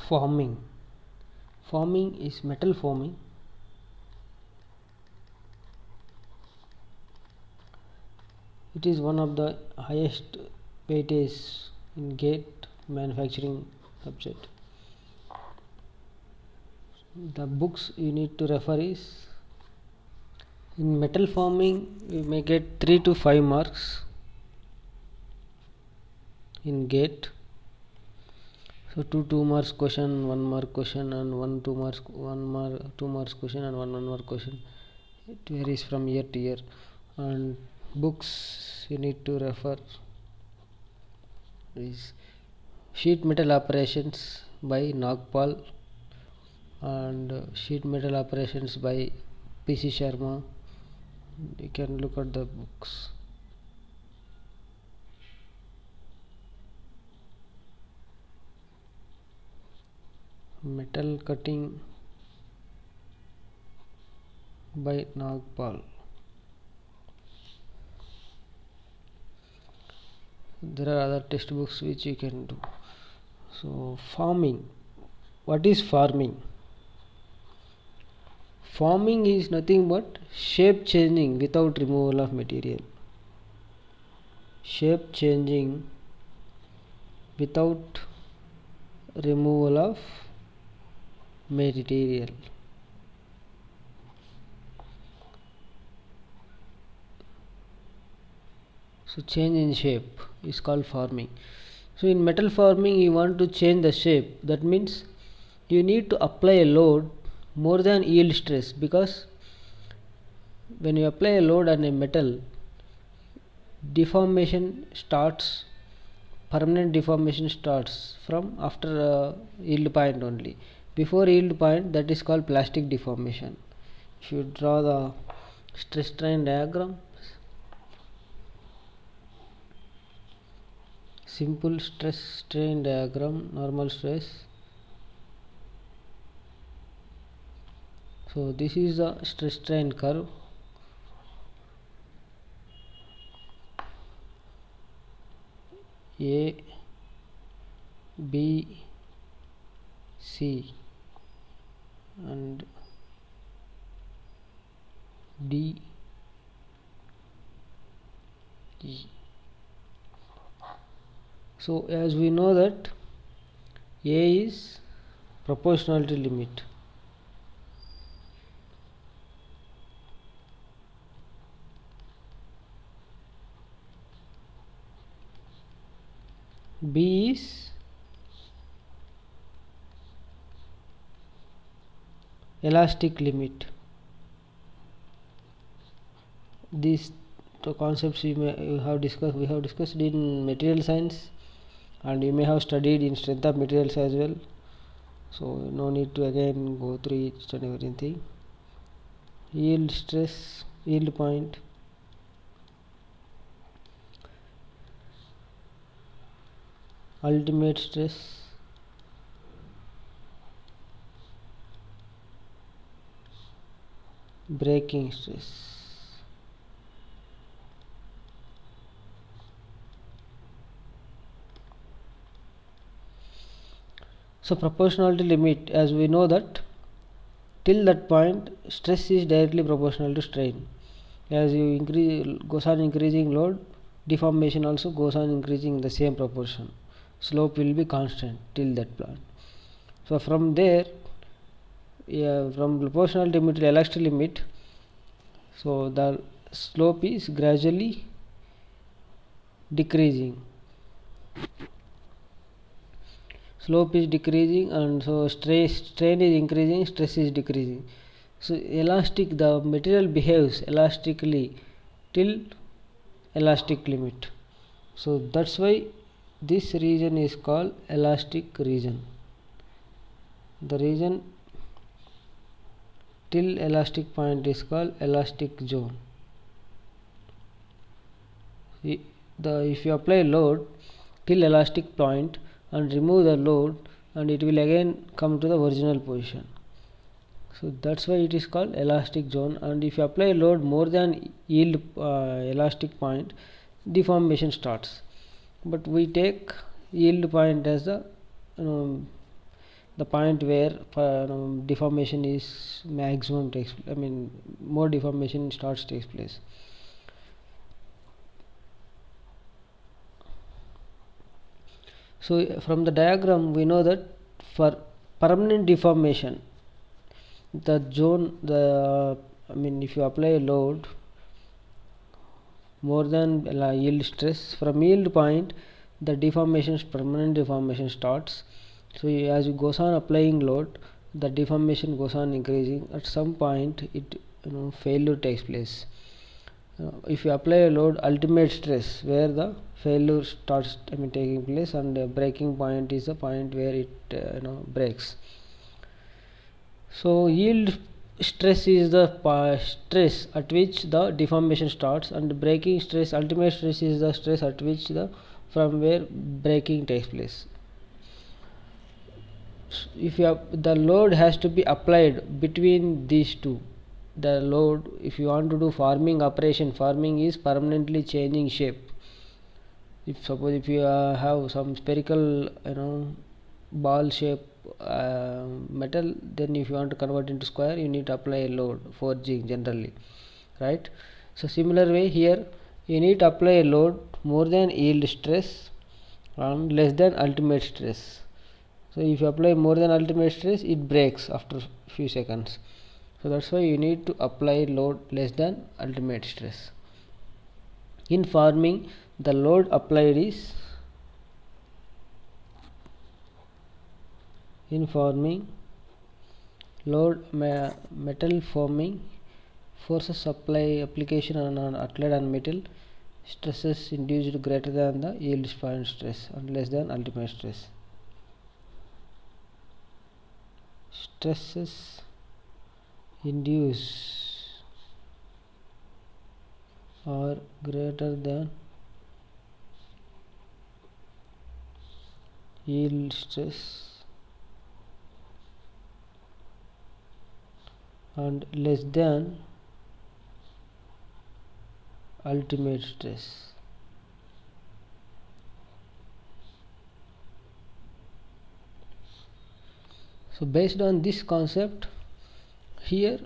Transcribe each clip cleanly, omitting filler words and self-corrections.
Forming. Forming is metal forming. It is one of the highest weightage in gate manufacturing subject. The books you need to refer is, in metal forming you may get 3 to 5 marks in gate. So 2 marks question, 1 mark question, and 2 marks question, and 1 mark question. It varies from year to year. And books you need to refer is Sheet Metal Operations by Nagpal and Sheet Metal Operations by P.C. Sharma. You can look at the books. Metal Cutting by Nagpal. There are other textbooks which you can do. So forming. What is forming? Forming is nothing but shape changing without removal of material. Shape changing without removal of material. So change in shape is called forming. So in metal forming you want to change the shape. That means you need to apply a load more than yield stress, because when you apply a load on a metal, deformation starts, permanent deformation starts from after yield point only. Before yield point, that is called plastic deformation. If you draw the stress strain diagram, simple stress strain diagram, normal stress. So this is the stress strain curve. A, B, C and D, E. So as we know that A is proportionality limit. B is elastic limit. These two concepts we have discussed in material science, and you may have studied in strength of materials as well. So no need to again go through each and everything. Yield stress, yield point, ultimate stress, breaking stress. So proportionality limit, as we know that till that point stress is directly proportional to strain. As you goes on increasing load, deformation also goes on increasing the same proportion. Slope will be constant till that point. So from there, from proportional limit to elastic limit, so the slope is gradually decreasing. Slope is decreasing, and so strain is increasing, stress is decreasing. So the material behaves elastically till elastic limit. So that's why this region is called elastic region. The region till elastic point is called elastic zone. If you apply load till elastic point and remove the load, and it will again come to the original position. So that's why it is called elastic zone. And if you apply load more than yield elastic point, deformation starts. But we take yield point as the the point where deformation is maximum takes, more deformation takes place. So from the diagram we know that for permanent deformation, the zone, if you apply a load more than yield stress, from yield point the permanent deformation starts. So as you goes on applying load, the deformation goes on increasing. At some point it failure takes place. If you apply a load, ultimate stress, where the failure starts taking place, and breaking point is the point where it breaks. So yield stress is the stress at which the deformation starts, and breaking stress, ultimate stress, is the stress at which from where breaking takes place. If the load has to be applied between these two, the load, if you want to do forming operation, forming is permanently changing shape. If you have some spherical ball shape metal, then if you want to convert into square, you need to apply a load, forging generally, right? So similar way here, you need to apply a load more than yield stress and less than ultimate stress. So if you apply more than ultimate stress, it breaks after few seconds. So that's why you need to apply load less than ultimate stress. In forming, the load applied is, in forming, metal forming forces application applied on metal, stresses induced greater than the yield point stress and less than ultimate stress. Stresses induced are greater than yield stress and less than ultimate stress. So based on this concept here,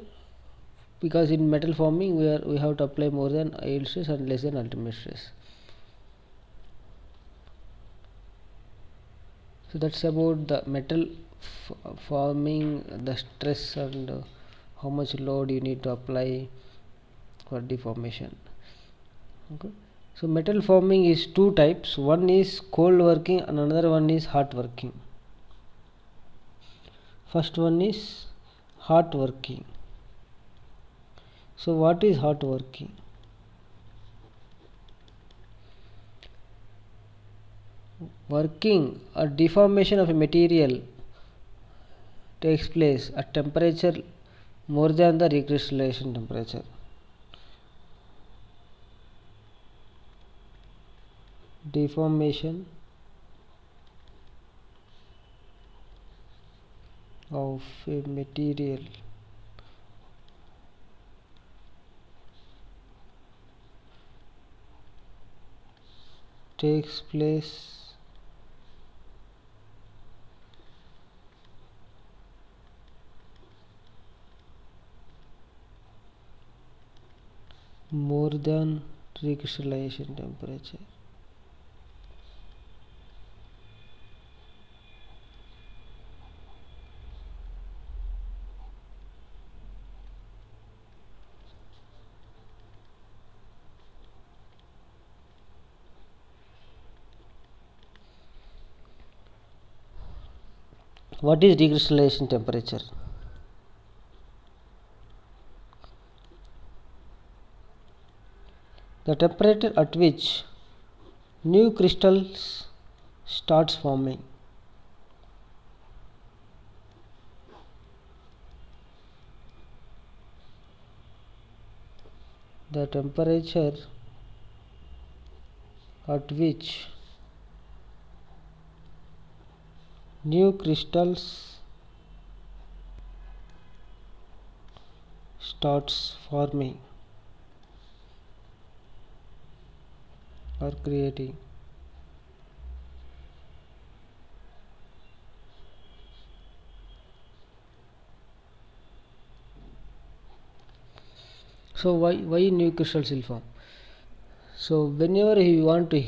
because in metal forming we have to apply more than yield stress and less than ultimate stress. So that's about the metal forming, the stress, and how much load you need to apply for deformation. Okay. So metal forming is two types. One is cold working and another one is hot working. First one is hot working. So what is hot working? Working or deformation of a material takes place at temperature more than the recrystallization temperature. Deformation of a material takes place more than recrystallization temperature. What is recrystallization temperature? The temperature at which new crystals starts forming. The temperature at which new crystals starts forming or creating. So why new crystals will form? So whenever you want to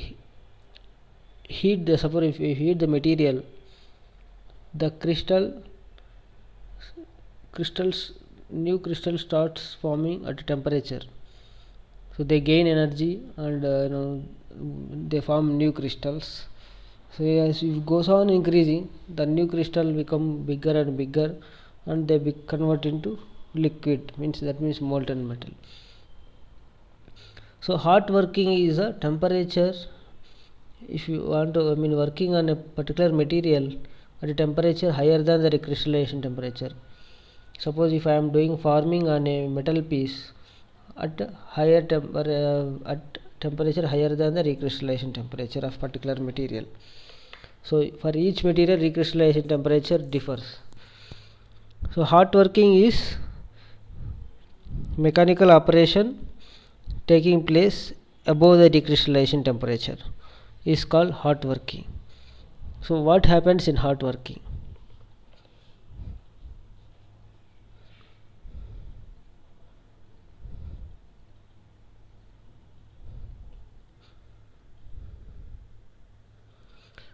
heat the, suppose if you heat the material, the crystals new crystal starts forming at a temperature, so they gain energy and they form new crystals. So as it goes on increasing, the new crystal become bigger and bigger, and they convert into liquid, means molten metal. So hot working is a temperature. If you want to working on a particular material at a temperature higher than the recrystallization temperature. Suppose if I am doing forming on a metal piece at temperature higher than the recrystallization temperature of particular material. So for each material recrystallization temperature differs. So hot working is mechanical operation taking place above the recrystallization temperature is called hot working. So what happens in hot working?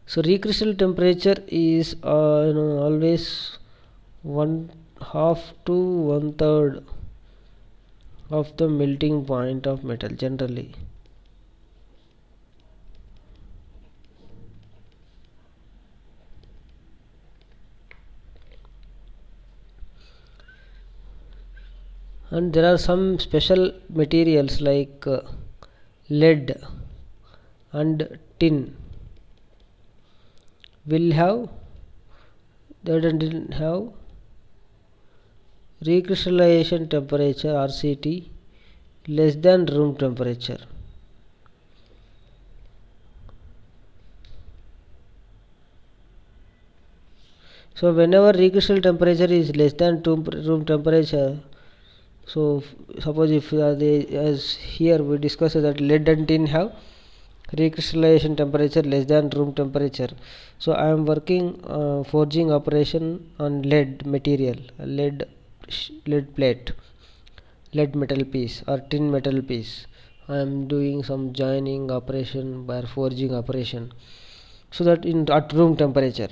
So recrystal temperature is always 1/2 to 1/3 of the melting point of metal generally. And there are some special materials like lead and tin will have recrystallization temperature RCT less than room temperature. So whenever recrystal temperature is less than room temperature, so suppose if as here we discussed that lead and tin have recrystallization temperature less than room temperature. So I am working forging operation on lead material, lead plate, lead metal piece or tin metal piece. I am doing some joining operation by forging operation, so that at room temperature.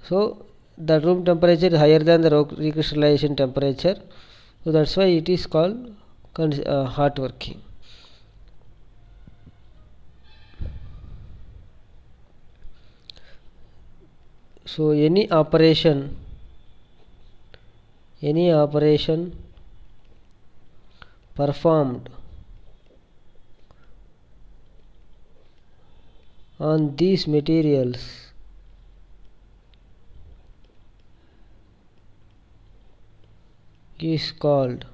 So the room temperature is higher than the recrystallization temperature, so that's why it is called hot working. So any operation performed on these materials is called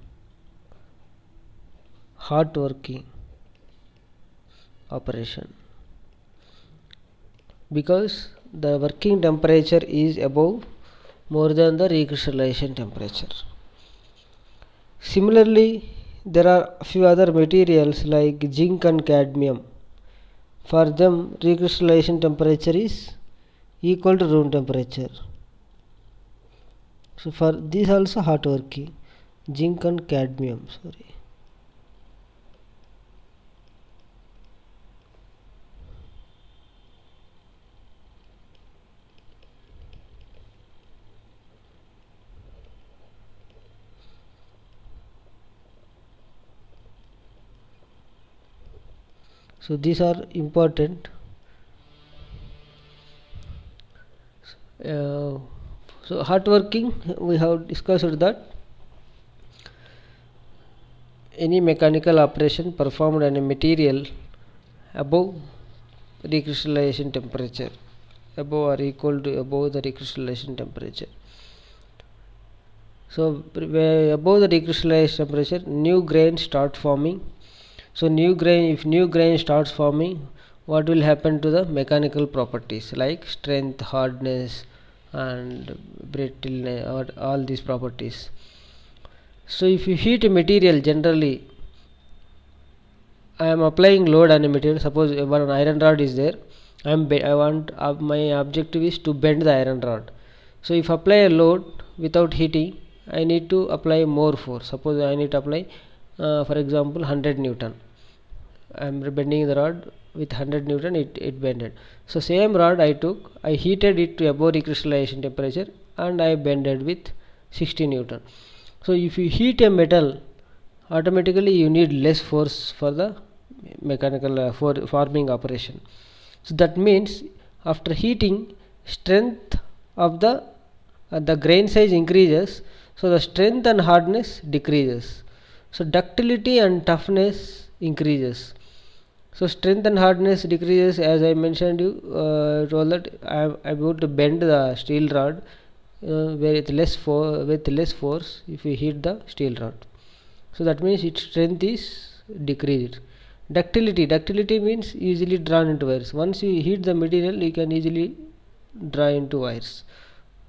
hot working operation, because the working temperature is above more than the recrystallization temperature. Similarly, there are a few other materials like zinc and cadmium. For them, recrystallization temperature is equal to room temperature. So for these also hot working, zinc and cadmium. So these are important. So hot working, we have discussed that any mechanical operation performed on a material above recrystallization temperature, above or equal to above the recrystallization temperature. So above the recrystallization temperature, new grains start forming. So if new grain starts forming, what will happen to the mechanical properties like strength, hardness and brittleness, or all these properties. So if you heat a material, generally I am applying load on a material. Suppose one iron rod is there, my objective is to bend the iron rod. So if apply a load without heating, I need to apply more force. Suppose I need to apply for example 100 Newton. I am bending the rod with 100 Newton, it bended. So same rod I took, I heated it to above recrystallization temperature and I bended with 60 Newton. So if you heat a metal, automatically you need less force for the mechanical for forming operation. So that means after heating, strength of the grain size increases, so the strength and hardness decreases. So ductility and toughness increases. So strength and hardness decreases, as I mentioned you told that I am about to bend the steel rod with less force if you hit the steel rod. So that means its strength is decreased. Ductility means easily drawn into wires. Once you heat the material, you can easily draw into wires.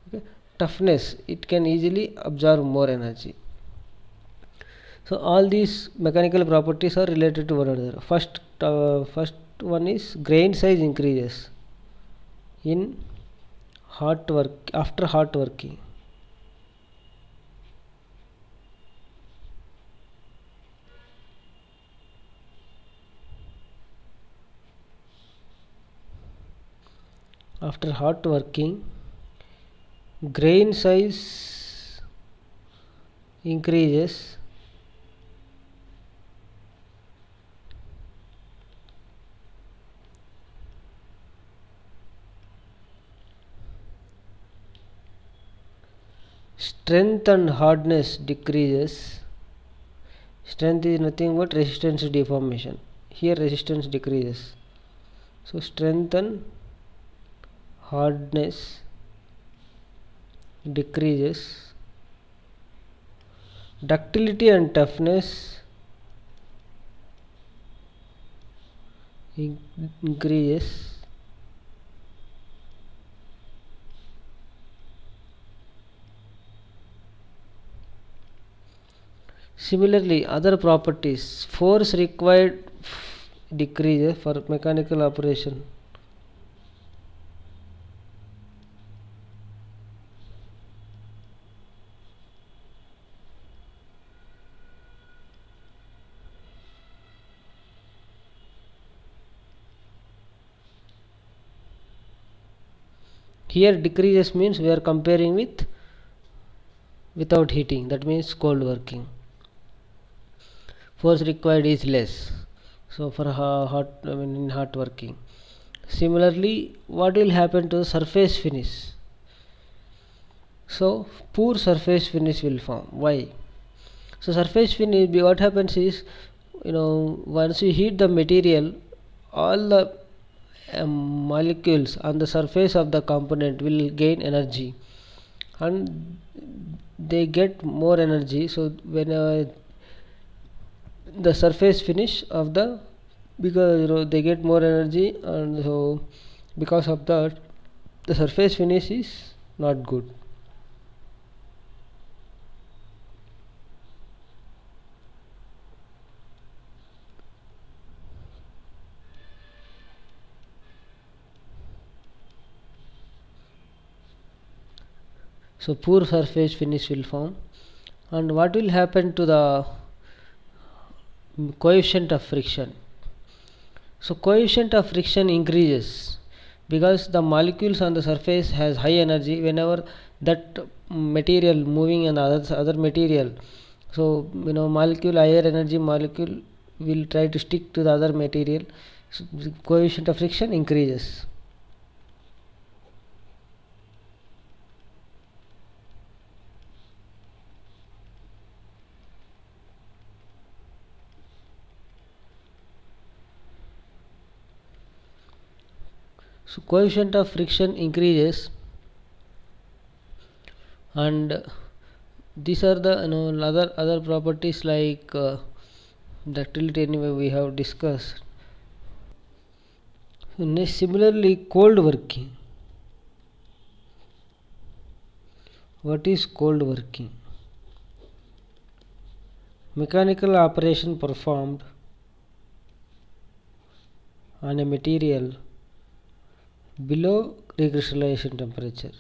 Okay. Toughness, it can easily absorb more energy. So all these mechanical properties are related to one another. First one is grain size increases in hot work after hot working. After hot working, grain size increases strength and hardness decreases. Strength is nothing but resistance to deformation. Here resistance decreases. So strength and hardness decreases. Ductility and toughness increases. Similarly, other properties, force required decreases for mechanical operation. Here decreases means we are comparing with without heating, that means cold working. Force required is less, so for in hot working. Similarly, what will happen to the surface finish? So poor surface finish will form. Why? So surface finish, what happens is, once you heat the material, all the molecules on the surface of the component will gain energy and they get more energy. So when the surface finish of the, because they get more energy, and so because of that the surface finish is not good. So poor surface finish will form. And what will happen to the coefficient of friction? So coefficient of friction increases because the molecules on the surface has high energy. Whenever that material moving and other material, so molecule, higher energy molecule will try to stick to the other material, so the coefficient of friction increases. So coefficient of friction increases, and these are the other properties like ductility. Anyway, we have discussed. Next, similarly, cold working. What is cold working? Mechanical operation performed on a material below recrystallization temperature.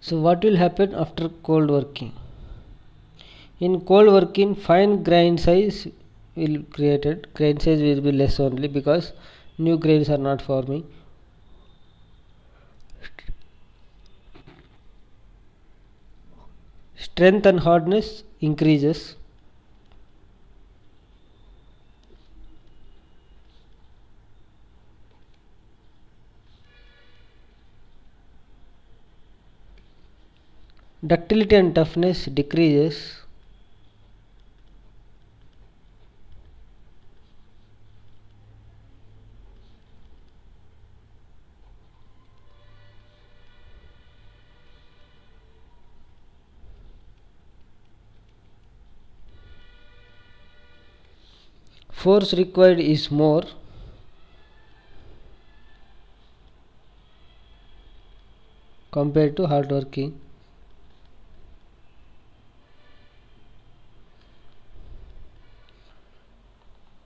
So what will happen after cold working? In cold working, fine grain size will created. Grain size will be less only because new grains are not forming. Strength and hardness increases. Ductility and toughness decreases. Force required is more. Compared to hard working.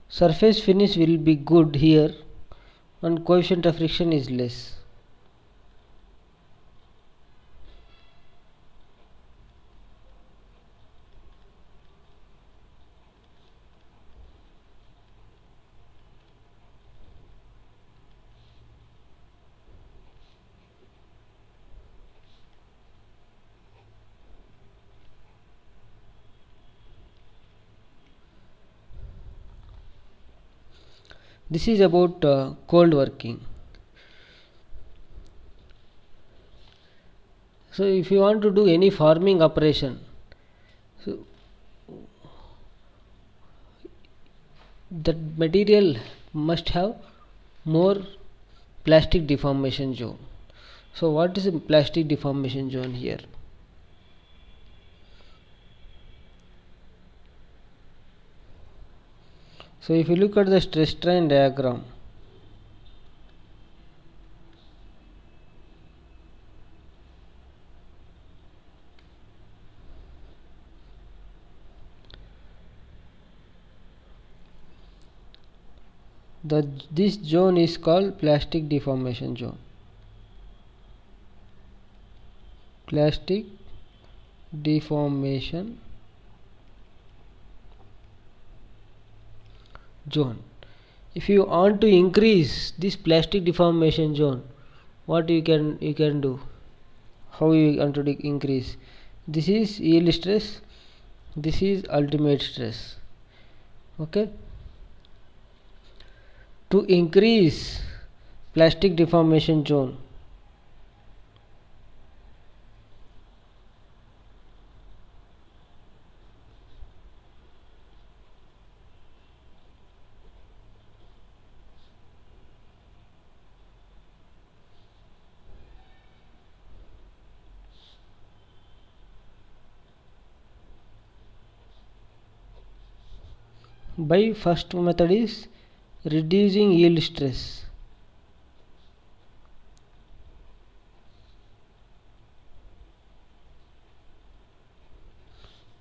Surface finish will be good here and coefficient of friction is less. This is about cold working. So if you want to do any forming operation, so that material must have more plastic deformation zone. So what is a plastic deformation zone here? So if you look at the stress strain diagram, this zone is called plastic deformation zone. Plastic deformation zone. If you want to increase this plastic deformation zone, what you can do? How you want to increase? This is yield stress, this is ultimate stress. Okay, to increase plastic deformation zone, by first method is reducing yield stress.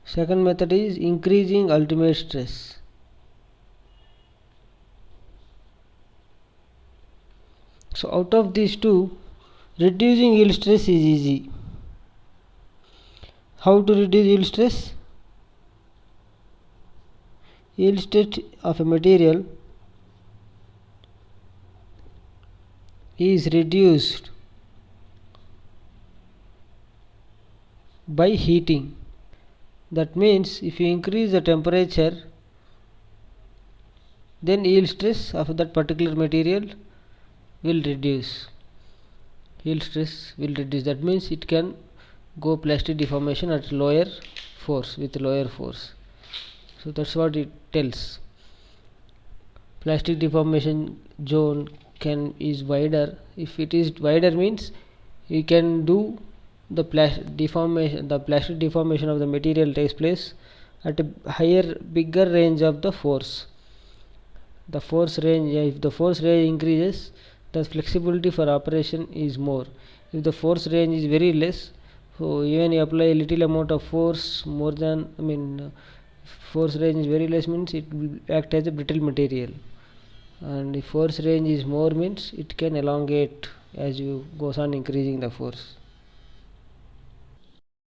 Second method is increasing ultimate stress. So out of these two, reducing yield stress is easy. How to reduce yield stress? Yield stress of a material is reduced by heating. That means if you increase the temperature, then yield stress of that particular material will reduce. Yield stress will reduce. That means it can go plastic deformation at lower force, with lower force. So that's what it tells. Plastic deformation zone is wider. If it is wider, means you can do the plastic deformation of the material takes place at a higher, bigger range of the force. The force range, if the force range increases, the flexibility for operation is more. If the force range is very less, so even you apply a little amount of force, more than force range is very less, means it will act as a brittle material, and if force range is more, means it can elongate as you goes on increasing the force.